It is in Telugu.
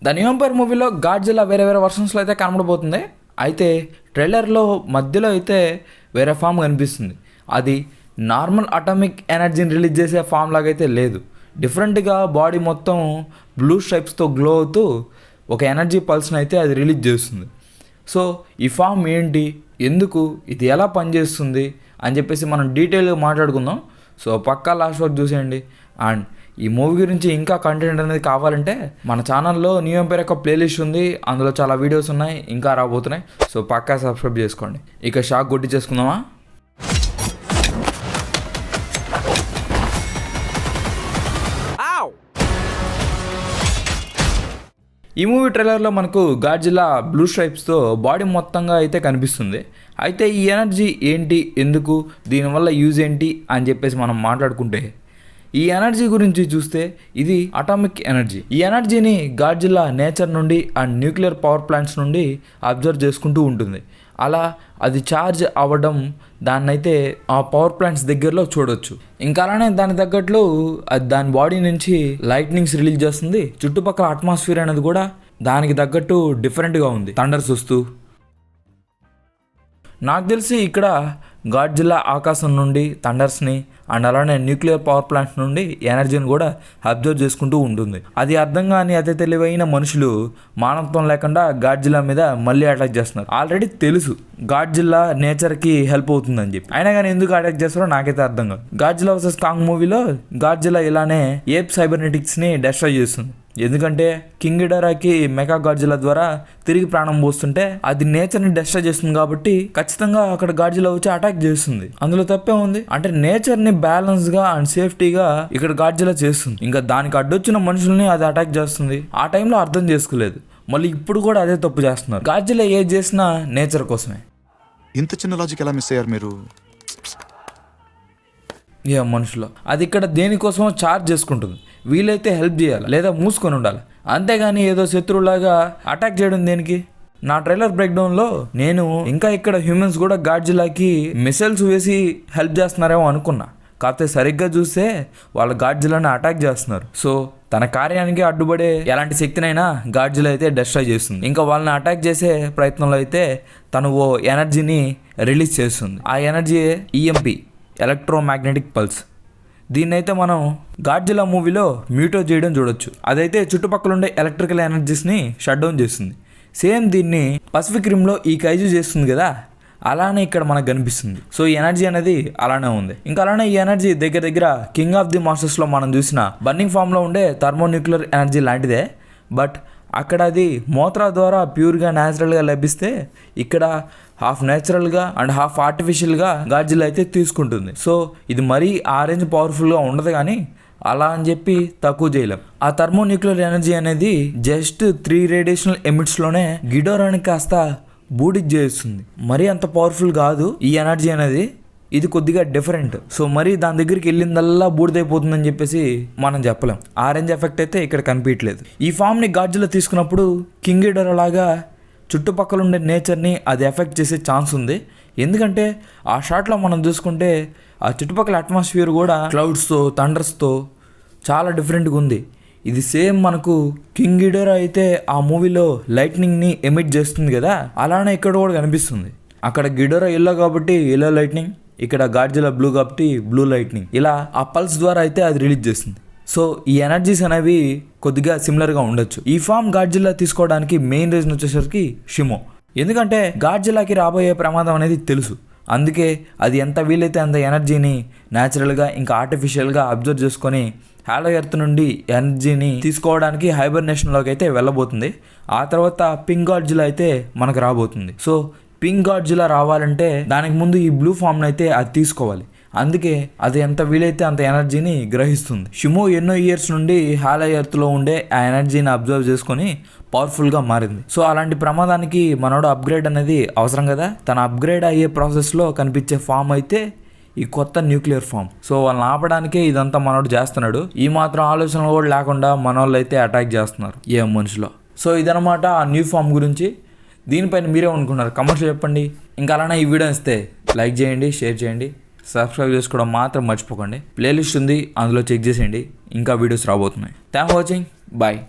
ద న్యూ ఎంపైర్ మూవీలో గాడ్జిల్లా వేరే వేరే వర్షన్స్లో అయితే కనబడబోతుంది. అయితే ట్రైలర్లో మధ్యలో అయితే వేరే ఫామ్ కనిపిస్తుంది. అది నార్మల్ అటామిక్ ఎనర్జీని రిలీజ్ చేసే ఫామ్ లాగైతే లేదు. డిఫరెంట్గా బాడీ మొత్తం బ్లూ స్ట్రైప్స్తో గ్లో అవుతూ ఒక ఎనర్జీ పల్స్ని అయితే అది రిలీజ్ చేస్తుంది. సో ఈ ఫామ్ ఏంటి, ఎందుకు, ఇది ఎలా పనిచేస్తుంది అని చెప్పేసి మనం డీటెయిల్గా మాట్లాడుకుందాం. సో పక్కా లాస్ట్ వరకు చూసేయండి. అండ్ ఈ మూవీ గురించి ఇంకా కంటెంట్ అనేది కావాలంటే మన ఛానల్లో న్యూ ఎంపైర్ యొక్క ప్లేలిస్ట్ ఉంది, అందులో చాలా వీడియోస్ ఉన్నాయి, ఇంకా రాబోతున్నాయి. సో పక్కా సబ్స్క్రైబ్ చేసుకోండి. ఇక షాక్ కొట్టి చేసుకుందామా. ఈ మూవీ ట్రైలర్లో మనకు గాడ్జిల్లా బ్లూ స్ట్రైప్స్తో బాడీ మొత్తంగా అయితే కనిపిస్తుంది. అయితే ఈ ఎనర్జీ ఏంటి, ఎందుకు, దీనివల్ల యూజ్ ఏంటి అని చెప్పేసి మనం మాట్లాడుకుంటే, ఈ ఎనర్జీ గురించి చూస్తే ఇది అటామిక్ ఎనర్జీ. ఈ ఎనర్జీని గాడ్జిల్లా నేచర్ నుండి అండ్ న్యూక్లియర్ పవర్ ప్లాంట్స్ నుండి అబ్జర్వ్ చేసుకుంటూ ఉంటుంది. అలా అది ఛార్జ్ అవ్వడం దాన్నైతే ఆ పవర్ ప్లాంట్స్ దగ్గరలో చూడొచ్చు. ఇంకా అలానే దాని తగ్గట్లు అది దాని బాడీ నుంచి లైట్నింగ్స్ రిలీజ్ చేస్తుంది. చుట్టుపక్కల అట్మాస్ఫియర్ అనేది కూడా దానికి తగ్గట్టు డిఫరెంట్గా ఉంది. థండర్స్ వస్తూ, నాకు తెలిసి ఇక్కడ గాడ్జిల్లా ఆకాశం నుండి థండర్స్ని అండ్ అలానే న్యూక్లియర్ పవర్ ప్లాంట్ నుండి ఎనర్జీని కూడా అబ్జర్వ్ చేసుకుంటూ ఉంటుంది. అది అర్థం కాని అతి తెలివైన మనుషులు మానవత్వం లేకుండా గాడ్జిల్లా మీద మళ్ళీ అటాక్ చేస్తున్నారు. ఆల్రెడీ తెలుసు గాడ్జిల్లా నేచర్కి హెల్ప్ అవుతుందని చెప్పి, అయినా కానీ ఎందుకు అటాక్ చేస్తారో నాకైతే అర్థం కాదు. గాడ్జిల్లా వర్సెస్ కాంగ్ మూవీలో గాడ్జిల్లా ఇలానే ఏప్ సైబర్నెటిక్స్ని డెస్ట్రాయ్ చేస్తుంది. ఎందుకంటే కింగ్ గిడోరాకి మెగా గాడ్జిల్లా ద్వారా తిరిగి ప్రాణం పోస్తుంటే అది నేచర్ని డెస్ట్రాయ్ చేస్తుంది. కాబట్టి ఖచ్చితంగా అక్కడ గాడ్జిల్లా వచ్చి అటాక్ చేస్తుంది. అందులో తప్పే ఉంది. అంటే నేచర్ని బ్యాలెన్స్గా అండ్ సేఫ్టీగా ఇక్కడ గాడ్జిల్లా చేస్తుంది. ఇంకా దానికి అడ్డొచ్చిన మనుషుల్ని అది అటాక్ చేస్తుంది. ఆ టైంలో అర్థం చేసుకోలేదు, మళ్ళీ ఇప్పుడు కూడా అదే తప్పు చేస్తున్నారు. గాడ్జిల్లా ఏది చేసినా నేచర్ కోసమే. ఇంత చిన్న లాజిక్ ఎలా మిస్ అయ్యారు మీరు? ఏ మనుషులో అది ఇక్కడ దేనికోసమో చార్జ్ చేసుకుంటుంది. వీలైతే హెల్ప్ చేయాలి, లేదా మూసుకొని ఉండాలి. అంతేగాని ఏదో శత్రువులాగా అటాక్ చేయడం దేనికి? నా ట్రైలర్ బ్రేక్డౌన్లో నేను ఇంకా ఇక్కడ హ్యూమన్స్ కూడా గాడ్జిల్లాకి మిసైల్స్ వేసి హెల్ప్ చేస్తున్నారేమో అనుకున్నా. కాకపోతే సరిగ్గా చూస్తే వాళ్ళు గాడ్జిల్లాని అటాక్ చేస్తున్నారు. సో తన కార్యానికి అడ్డుపడే ఎలాంటి శక్తినైనా గాడ్జిల్లా అయితే డెస్ట్రాయ్ చేస్తుంది. ఇంకా వాళ్ళని అటాక్ చేసే ప్రయత్నంలో అయితే తను ఓ ఎనర్జీని రిలీజ్ చేస్తుంది. ఆ ఎనర్జీ ఈఎంపి, ఎలక్ట్రోమాగ్నెటిక్ పల్స్. దీన్నైతే మనం గాడ్జిల్లా మూవీలో మ్యూటో చేయడం చూడొచ్చు. అదైతే చుట్టుపక్కల ఉండే ఎలక్ట్రికల్ ఎనర్జీస్ని షట్ డౌన్ చేస్తుంది. సేమ్ దీన్ని పసిఫిక్ రిమ్లో ఈ కైజు చేస్తుంది కదా, అలానే ఇక్కడ మనకు కనిపిస్తుంది. సో ఈ ఎనర్జీ అనేది అలానే ఉంది. ఇంకా అలానే ఈ ఎనర్జీ దగ్గర దగ్గర కింగ్ ఆఫ్ ది మాస్టర్స్లో మనం చూసిన బర్నింగ్ ఫామ్లో ఉండే థర్మోన్యూక్లియర్ ఎనర్జీ లాంటిదే. బట్ అక్కడ అది మోత్రా ద్వారా ప్యూర్గా న్యాచురల్గా లభిస్తే, ఇక్కడ హాఫ్ న్యాచురల్గా అండ్ హాఫ్ ఆర్టిఫిషియల్గా గాడ్జిల్లా అయితే తీసుకుంటుంది. సో ఇది మరీ ఆరెంజ్ పవర్ఫుల్గా ఉండదు, కానీ అలా అని చెప్పి తక్కువ చేయలేం. ఆ థర్మోన్యూక్లియర్ ఎనర్జీ అనేది జస్ట్ 3 రేడియేషనల్ ఎమిట్స్లోనే గిడోరాని కాస్త బూడిజ్ చేస్తుంది. మరీ అంత పవర్ఫుల్ కాదు ఈ ఎనర్జీ అనేది, ఇది కొద్దిగా డిఫరెంట్. సో మరి దాని దగ్గరికి వెళ్ళిందల్లా బూడిదైపోతుందని చెప్పేసి మనం చెప్పలేం. ఆరెంజ్ ఎఫెక్ట్ అయితే ఇక్కడ కనిపించలేదు. ఈ ఫామ్ని గాడ్జిల్లా తీసుకున్నప్పుడు కింగ్ గిడోరా లాగా చుట్టుపక్కల ఉండే నేచర్ని అది ఎఫెక్ట్ చేసే ఛాన్స్ ఉంది. ఎందుకంటే ఆ షాట్లో మనం చూసుకుంటే ఆ చుట్టుపక్కల అట్మాస్ఫియర్ కూడా క్లౌడ్స్తో థండర్స్తో చాలా డిఫరెంట్గా ఉంది. ఇది సేమ్ మనకు కింగ్ గిడోరా అయితే ఆ మూవీలో లైట్నింగ్ని ఎమిట్ చేస్తుంది కదా, అలానే ఇక్కడ కూడా కనిపిస్తుంది. అక్కడ గిడోరా ఎల్లో కాబట్టి ఎల్లో లైట్నింగ్, ఇక్కడ గాడ్జిల్లా బ్లూ కాబట్టి బ్లూ లైట్నింగ్. ఇలా ఆ పల్స్ ద్వారా అయితే అది రిలీజ్ చేస్తుంది. సో ఈ ఎనర్జీస్ అనేవి కొద్దిగా సిమిలర్గా ఉండొచ్చు. ఈ ఫామ్ గాడ్జిల్లా తీసుకోవడానికి మెయిన్ రీజన్ వచ్చేసరికి షిమో. ఎందుకంటే గాడ్జిల్లాకి రాబోయే ప్రమాదం అనేది తెలుసు. అందుకే అది ఎంత వీలైతే అంత ఎనర్జీని న్యాచురల్గా ఇంకా ఆర్టిఫిషియల్గా అబ్జర్వ్ చేసుకొని హాలో ఎర్త్ నుండి ఎనర్జీని తీసుకోవడానికి హైబర్నేషన్లోకి అయితే వెళ్ళబోతుంది. ఆ తర్వాత పింక్ గాడ్జిల్లా అయితే మనకు రాబోతుంది. సో పింక్ గాడ్జిల్లా రావాలంటే దానికి ముందు ఈ బ్లూ ఫామ్ని అయితే అది తీసుకోవాలి. అందుకే అది ఎంత వీలైతే అంత ఎనర్జీని గ్రహిస్తుంది. షిమో ఎన్నో ఇయర్స్ నుండి హాలో ఎర్త్లో ఉండే ఆ ఎనర్జీని అబ్జర్వ్ చేసుకొని పవర్ఫుల్గా మారింది. సో అలాంటి ప్రమాదానికి మనోడు అప్గ్రేడ్ అనేది అవసరం కదా. తన అప్గ్రేడ్ అయ్యే ప్రాసెస్లో కనిపించే ఫామ్ అయితే ఈ కొత్త న్యూక్లియర్ ఫామ్. సో వాళ్ళని ఆపడానికే ఇదంతా మనోడు చేస్తున్నాడు. ఈ మాత్రం ఆలోచనలు కూడా లేకుండా మనోళ్ళు అయితే అటాక్ చేస్తున్నారు ఏ మనుషులో. సో ఇదనమాట ఆ న్యూ ఫామ్ గురించి. దీనిపైన మీరే అనుకున్నారు కమెంట్స్లో చెప్పండి. ఇంకా అలానే ఈ వీడియో ఇస్తే లైక్ చేయండి, షేర్ చేయండి, సబ్స్క్రైబ్ చేసుకోవడం మాత్రం మర్చిపోకండి. ప్లేలిస్ట్ ఉంది, అందులో చెక్ చేసేయండి. ఇంకా వీడియోస్ రాబోతున్నాయి. Thank for watching. బాయ్.